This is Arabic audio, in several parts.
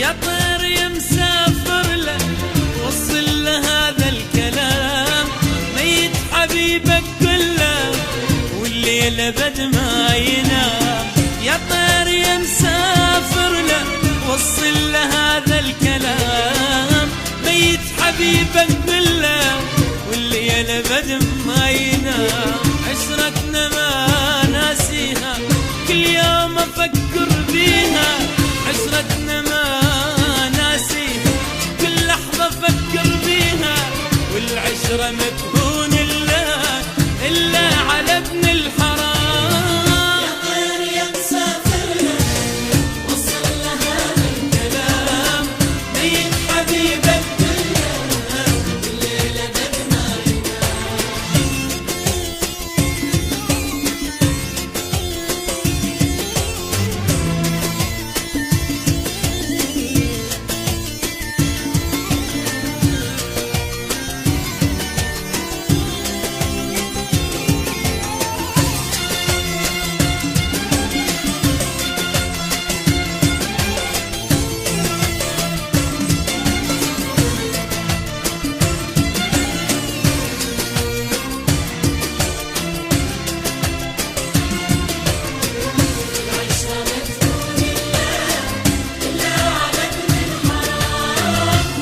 يا طير يا مسافر له وصل له هذا الكلام، ميت حبيبك كله والليل ابد ما ينام. يا طير يا مسافر له وصل له هذا الكلام، ميت حبيبك كله والليل ابد ما ينام. عشرتنا ما ناسيها كل يوم افكر بيها، عشرتنا ما ناسيها كل لحظة افكر بيها، والعشرة مكهون إلا على ابن الحرام. يا طير يا مسافر له وصل له هذا الكلام، ميت حبيبك الليل ابد ما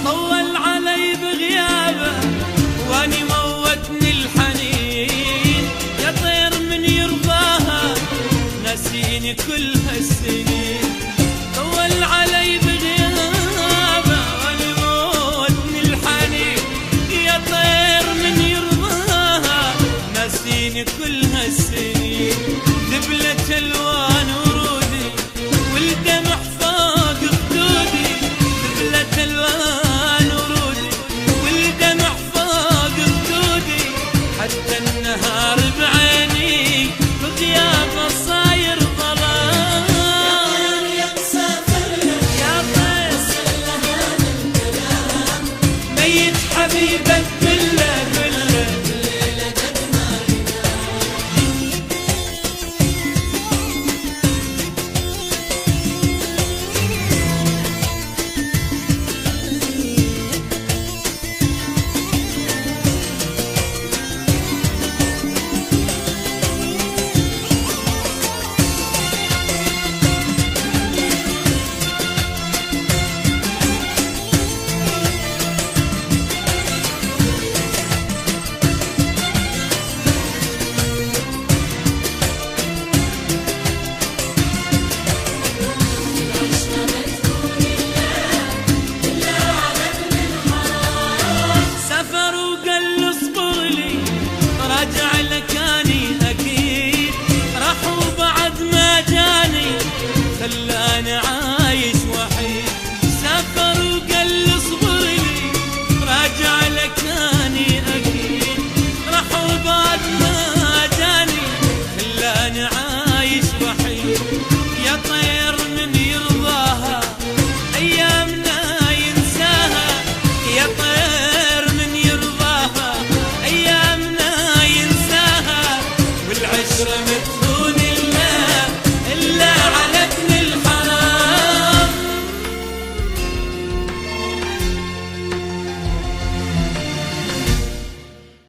طول علي بغيابه واني موتني الحنين. يا طير من يرضاها ناسيني كل هالسنين، طول علي بغيابه واني موتني الحنين. يا طير من يرضاها ناسيني كل هالسنين. ذبلت الوان ورودي والدمع فوق خدودي، ذبلت الوان ورودي والدمع فوق خدودي، حتى النهار بعيني بغيابه صاير ظلام. يا مسافر له يا طير وصل له هذا الكلام، ميت حبيبه